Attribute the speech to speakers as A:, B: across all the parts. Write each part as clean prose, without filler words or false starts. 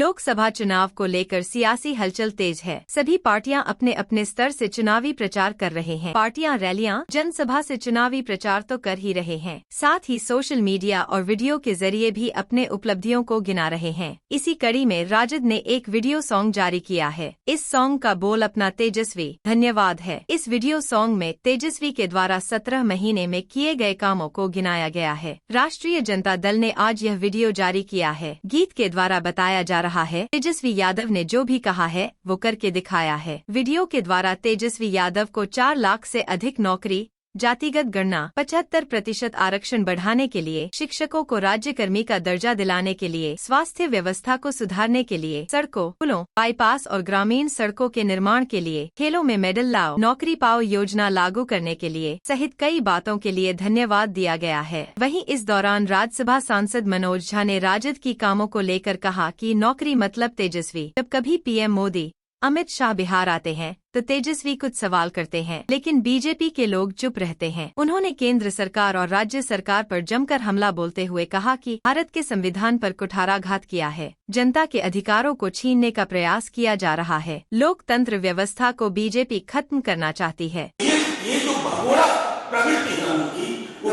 A: लोकसभा चुनाव को लेकर सियासी हलचल तेज है। सभी पार्टियां अपने अपने स्तर से चुनावी प्रचार कर रहे हैं। पार्टियां रैलियां, जनसभा से चुनावी प्रचार तो कर ही रहे हैं, साथ ही सोशल मीडिया और वीडियो के जरिए भी अपने उपलब्धियों को गिना रहे हैं। इसी कड़ी में राजद ने एक वीडियो सॉन्ग जारी किया है। इस सॉन्ग का बोल अपना तेजस्वी धन्यवाद है। इस वीडियो सॉन्ग में तेजस्वी के द्वारा 17 महीने में किए गए कामों को गिनाया गया है। राष्ट्रीय जनता दल ने आज यह वीडियो जारी किया है। गीत के द्वारा बताया जा रहा है, तेजस्वी यादव ने जो भी कहा है वो करके दिखाया है। वीडियो के द्वारा तेजस्वी यादव को 4 लाख से अधिक नौकरी, जातिगत गणना, 75% आरक्षण बढ़ाने के लिए, शिक्षकों को राज्य कर्मी का दर्जा दिलाने के लिए, स्वास्थ्य व्यवस्था को सुधारने के लिए, सड़कों, पुलों, बाईपास और ग्रामीण सड़कों के निर्माण के लिए, खेलों में मेडल लाओ, नौकरी पाओ योजना लागू करने के लिए सहित कई बातों के लिए धन्यवाद दिया गया है। वहीं इस दौरान राज्यसभा सांसद मनोज झा ने राजद की कामों को लेकर कहा कि नौकरी मतलब तेजस्वी। जब कभी पीएम मोदी, अमित शाह बिहार आते हैं तो तेजस्वी कुछ सवाल करते हैं, लेकिन बीजेपी के लोग चुप रहते हैं। उन्होंने केंद्र सरकार और राज्य सरकार पर जमकर हमला बोलते हुए कहा कि भारत के संविधान पर कुठाराघात किया है, जनता के अधिकारों को छीनने का प्रयास किया जा रहा है, लोकतंत्र व्यवस्था को बीजेपी खत्म करना चाहती है।
B: ये जो भगोड़ा प्रवृत्ति है उनकी, वो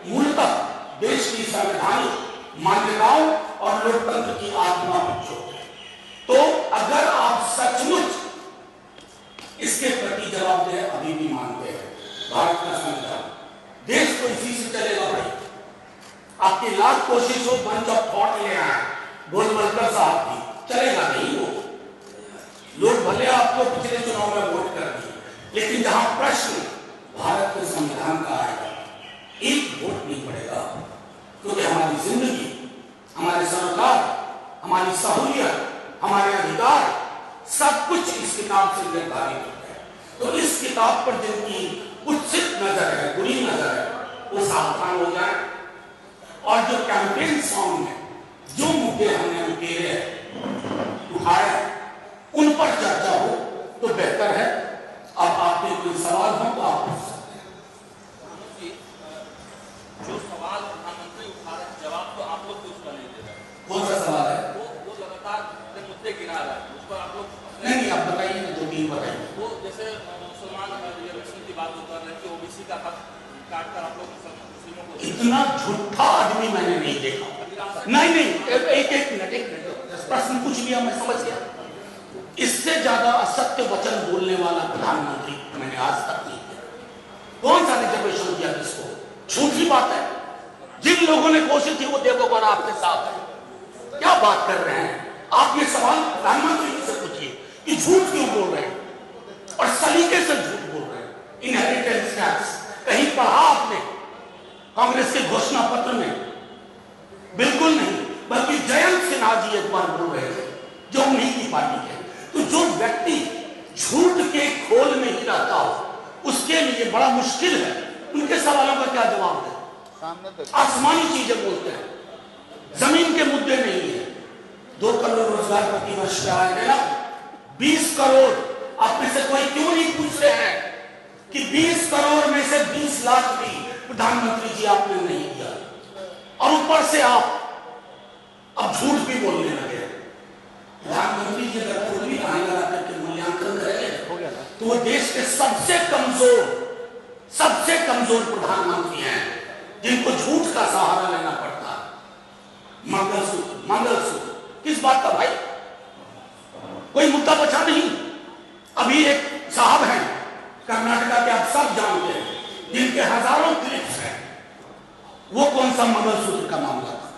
B: मूलतः देश की संवैधानिक मान्यताओं और लोकतंत्र की आत्मा में चोट है। तो अगर आप सचमुच इसके प्रति जवाबदेह अभी भी मानते हैं, भारत का संविधान, देश तो इसी से चलेगा भाई। आपकी लाख कोशिश हो बंच ऑफ थॉट ले आए गोलवलकर साहब की, चलेगा नहीं वो। लोग भले आपको पिछले चुनाव में वोट कर दिए, लेकिन जहां प्रश्न भारत के संविधान का आएगा, एक वोट नहीं पड़ेगा, क्योंकि हमारी जिंदगी, हमारे सरकार, हमारी सहूलियत, हमारे अधिकार सब कुछ इस किताब से निर्धारित होता है। तो इस किताब पर जिनकी कुत्सित नजर है, बुरी नजर है, वो सावधान हो जाए। और जो कैंपेन सॉन्ग में जो मुद्दे हमने उठाए उन पर चर्चा हो तो बेहतर है। अब आपके कोई सवाल हो तो आप पूछ सकते हैं।
C: जो सवाल प्रधानमंत्री उठा रहे हैं, जवाब तो आप लोग उसका नहीं दे रहे।
B: कौन सा सवाल है?
C: वो लगातार मुद्दे गिरा रहा है, उस पर आप लोग
B: नहीं, आप बताइए ना, जो भी बताइए।
C: वो जैसे मुसलमान रिजर्वेशन की बात कर रहे हैं कि ओबीसी का हक काट कर आप लोग मुस्लिमों को,
B: इतना झूठा आदमी मैंने नहीं देखा। नहीं, एक मिनट, प्रश्न पूछ लिया, मैं समझ गया। इससे ज्यादा असत्य वचन बोलने वाला प्रधानमंत्री मैंने आज तक नहीं किया। कौन सा रिजर्वेशन किया किसको? झूठी बात है। जिन लोगों ने कोशिश की वो देवगौड़ा आपके साथ है। क्या बात कर रहे हैं आप? ये सवाल प्रधानमंत्री जी से पूछिए कि झूठ क्यों बोल रहे हैं और सलीके से झूठ बोल रहे हैं। इनहेरिटेंस टैक्स कहीं पढ़ा आपने कांग्रेस के घोषणा पत्र में? बिल्कुल नहीं, बल्कि जयंत सिन्हा जी एक बार बोल रहे थे, जो उन्हीं की पार्टी के। तो जो व्यक्ति झूठ के खोल में ही रहता हो, उसके लिए बड़ा मुश्किल है उनके सवालों का क्या जवाब दे। आसमानी चीजें बोलते हैं, जमीन के मुद्दे नहीं है। 2 करोड़ रोजगार प्रति वर्ष का आएगा ना, 20 करोड़। आप में से कोई क्यों नहीं पूछ रहे हैं कि 20 करोड़ में से 20 लाख भी प्रधानमंत्री जी आपने नहीं दिया, और ऊपर से आप अब झूठ भी बोलने लगे। प्रधानमंत्री जी अगर खुद भी आने लगा करके मूल्यांकन करेंगे तो वो देश के सबसे कमजोर प्रधानमंत्री हैं, जिनको झूठ का सहारा लेना पड़ता है। मंगलसूत्र किस बात का भाई? कोई मुद्दा बचा नहीं। अभी एक साहब हैं कर्नाटका के, आप सब जानते हैं, जिनके हजारों क्लिप्स हैं। वो कौन सा मंगलसूत्र का मामला था?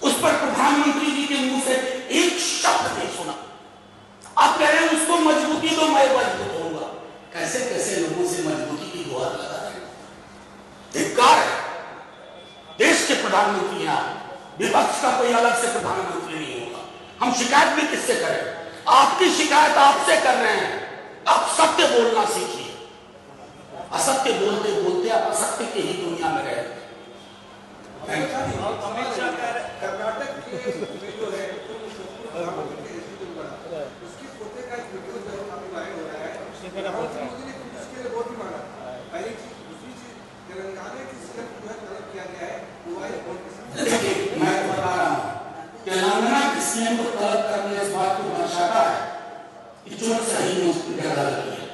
B: उस पर प्रधानमंत्री जी के मुंह से एक शब्द नहीं सुना। आप कह रहे हैं उसको मजबूती दो, मैं मजबूत होऊंगा। कैसे कैसे लोगों से मजबूती की गुहार लगा रहे हैं। धिक्कार है। देश के प्रधानमंत्री हैं, विपक्ष का कोई अलग से प्रधानमंत्री नहीं होगा। हम शिकायत भी किससे करें? आपकी शिकायत आपसे कर रहे हैं। आप सत्य बोलना सीखिए। असत्य बोलते बोलते आप असत्य की ही दुनिया में रहे।
D: कर्नाटक के जो है उसकी पोते का एक वीडियो जो वायरल हो रहा है, मोदी ने उसके लिए वोट भी मांगा। पहली चीज, दूसरी चीज, तेलंगाना की सीएम जो है तलब किया गया है, वो वायरल।
B: मैं बता रहा हूँ, तेलंगाना क्रिश्चियन को तलब करने इस बात को दर्शाता है कि चोट सही में उसकी ज्यादा लगी है।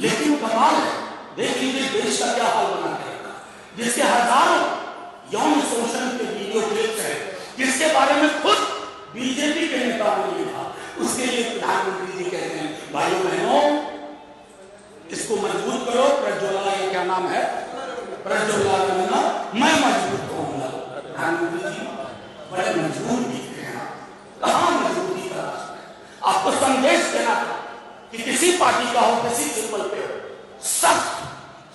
B: लेकिन कमाल है, देख लीजिए देश का क्या हाल बना के रखा, जिसके हजारों यौन शोषण के वीडियो क्लिप्स है, जिसके बारे में खुद बीजेपी के नेताओं ने लिखा। उसके लिए प्रधानमंत्री जी कहते हैं भाइयों बहनों इसको मजबूत करो, प्रज्वला ये क्या नाम है, प्रज्वला करना, मैं मजबूत होऊंगा। प्रधानमंत्री जी बड़े मजबूत दिखते हैं, कहां मजबूती का रास्ता? आपको संदेश देना था कि किसी पार्टी का हो, किसी सिंबल पे हो, सख्त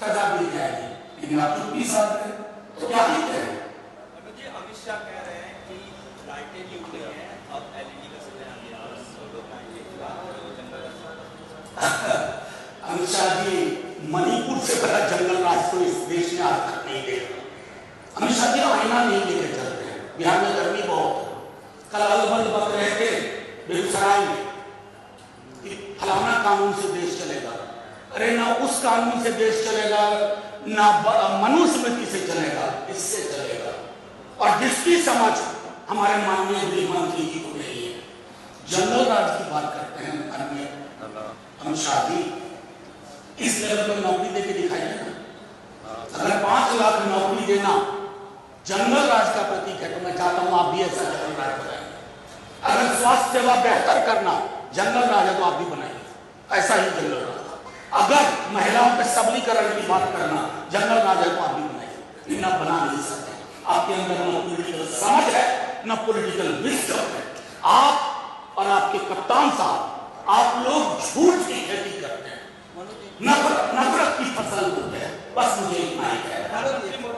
B: सजा दी जाएगी, लेकिन आप चुप्पी साध रहे तो क्या ही करें?
C: अमित शाह कह रहे हैं कि लाइटें नहीं उड़ रही हैं, अब एलईडी का समय आ गया,
B: अमित शाह जी मणिपुर से बड़ा जंगल राज तो इस देश में आज तक नहीं देखा। अमित शाह जी आईना नहीं लेकर चलते हैं। बिहार में गर्मी बहुत है, कल अलबल बक रहे थे बेगूसराय में कि फलाना कानून से देश चलेगा। अरे ना उस कानून से देश चलेगा, ना मनुस्मृति से चलेगा, इससे चलेगा। और जिसकी समझ हमारे माननीय गृह मंत्री जी को नहीं है, जंगल राज की बात करते हैं अन्य अमित शाह जी, इस लेवल पर नौकरी देके दिखाइए ना। अगर 5 लाख नौकरी देना जंगल राज का प्रतीक है तो मैं चाहता हूं आप भी ऐसा जंगल राज बनाइए। अगर स्वास्थ्य सेवा बेहतर करना जंगल राज है तो आप भी बनाइए ऐसा ही जंगल राज। अगर महिलाओं के सबलीकरण की बात करना जंगल राज है तो आप भी बनाइए, लेकिन आप बना नहीं सकते। आपके अंदर न पॉलिटिकल समझ है, न पॉलिटिकल विजडम है। आप और आपके कप्तान साहब, आप लोग झूठ की खेती करते हैं, नफरत की फसल होते हैं। बस मुझे इतना ही है।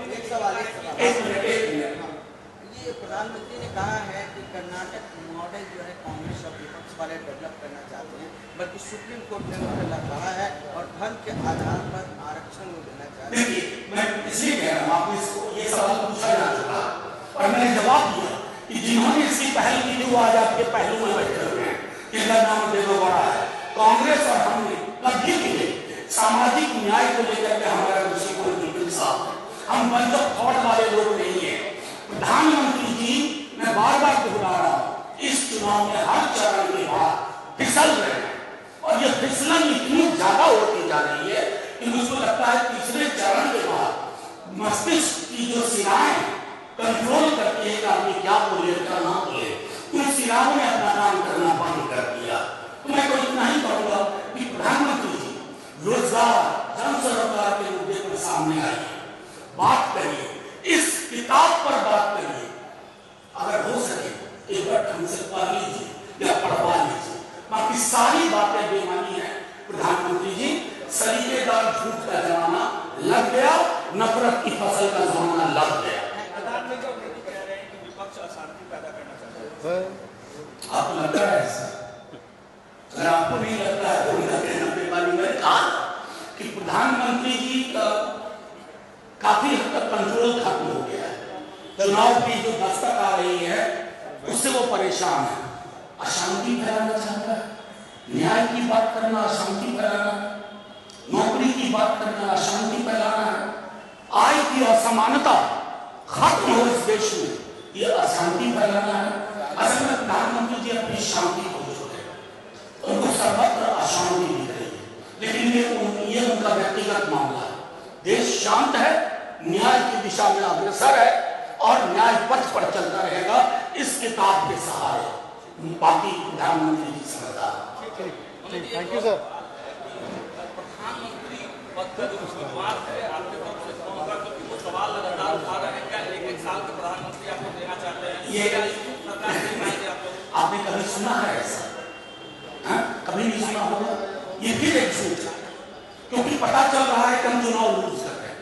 D: एक सवाल
B: एक मिनट
D: ये प्रधानमंत्री ने कहा है कि कर्नाटक मॉडल जो है कांग्रेस और विपक्ष वाले डेवलप करना चाहते हैं, बल्कि सुप्रीम कोर्ट ने उन्हें कहा है और धर्म के आधार पर आरक्षण देना चाहते हैं।
B: देखिए मैं इसलिए कह रहा हूँ, आपको इसको ये सवाल पूछा जा चुका और मैंने जवाब दिया कि जिन्होंने इसकी पहल की थी वो आज आपके पहलू में बैठे हुए हैं, इनका नाम देवेगौड़ा है। कांग्रेस और हमने कभी भी सामाजिक न्याय को लेकर के हमारा दृष्टिकोण बिल्कुल साफ है। हम बंद थॉट वाले लोग नहीं है। प्रधानमंत्री जी मैं बार बार दोहरा रहा हूं, इस चुनाव में हर चरण के बाद फिसल रहे हैं और ये फिसलन इतनी ज्यादा होती जा रही है कि मुझको लगता है तीसरे चरण के बाद मस्तिष्क की जो सिराएं कंट्रोल करती है कि आदमी क्या बोले क्या ना बोले, उन सिराओं ने अपना काम करना बंद कर दिया। तो मैं तो इतना ही कहूंगा कि प्रधानमंत्री जी रोजगार जन सरोकार के मुद्दे पर सामने आइए, बात करिए, इस किताब पर बात करिए। अगर हो सके एक बार हमसे पढ़ लीजिए या पढ़वा लीजिए, बाकी सारी बातें बेमानी है। प्रधानमंत्री जी सलीकेदार झूठ का जमाना लग गया, नफरत की फसल का जमाना लग गया।
C: प्रधानमंत्री कह रहे हैं कि विपक्ष अशांति पैदा करना चाहता है।
B: आपको लगता है ऐसा? अगर आपको नहीं लगता है तो मैंने कहा कि प्रधानमंत्री जी का काफी हद तक कंट्रोल खत्म हो गया है। चुनाव की जो दस्तक आ रही है उससे वो परेशान है। अशांति फैलाना चाहता है, न्याय की बात करना अशांति फैलाना है, नौकरी की बात करना अशांति फैलाना है, आय की असमानता खत्म हो इस देश में, ये अशांति फैलाना है। असल में प्रधानमंत्री जी अपनी शांति को उनको सर्वत्र अशांति दिख रही है, लेकिन ये उनका व्यक्तिगत मामला है। देश शांत है, न्याय की दिशा में अग्रसर है और न्याय पथ पर चलता रहेगा इस किताब के सहारे। बाकी प्रधानमंत्री जी समझदार।
E: Thank you sir.
C: प्रधानमंत्री पद का जो विवाद है आपके तरफ से कौन होगा, क्योंकि वो सवाल लगातार उठा रहे हैं, क्या 1 साल के प्रधानमंत्री आपको देना चाहते हैं?
B: ये
C: सरकार से मांगे आप लोग,
B: आपने कभी सुना है ऐसा? कभी नहीं सुना होगा। ये फिर एक झूठ है, क्योंकि पता चल रहा है कि हम चुनाव लूज कर रहे हैं।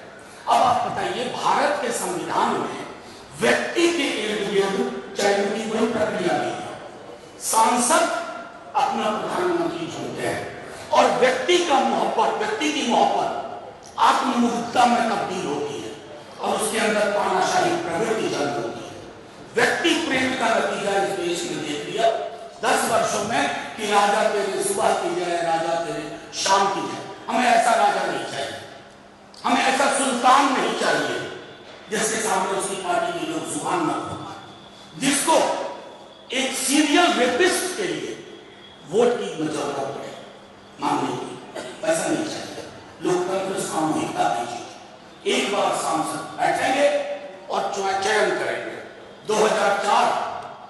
B: अब आप बताइए, भारत के संविधान में व्यक्ति के इर्द गिर्द चयन की कोई प्रक्रिया नहीं है। सांसद अपना प्रधानमंत्री चुनते हैं और व्यक्ति की मोहब्बत आत्ममुग्धता में तब्दील होती है और उसके अंदर तानाशाही प्रवृत्ति जन्म होती है। व्यक्ति प्रेम का नतीजा इस देश में देख लिया 10 वर्षों में कि राजा तेरे सुबह की जाए, राजा तेरे शाम की जाए। हमें ऐसा राजा नहीं चाहिए, हमें ऐसा सुल्तान नहीं चाहिए जिसके सामने उसकी पार्टी के लोग जुबान न खोलें, जिसको एक सीरियल रेपिस्ट के लिए वोट की जरूरत पड़े मांगने की, पैसा नहीं चाहिए। लोकतंत्र सामूहिकता दीजिए। एक बार सांसद बैठेंगे और चयन करेंगे। 2004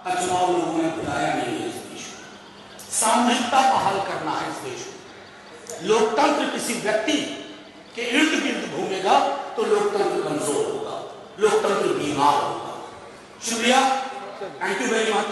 B: का चुनाव लोगों ने बुलाया नहीं है इस देश में। सामूहिकता बहाल करना है इस देश में। लोकतंत्र किसी व्यक्ति के इर्द गिर्द घूमेगा तो लोकतंत्र कमजोर होगा, लोकतंत्र बीमार होगा। शुक्रिया, थैंक यू वेरी मच।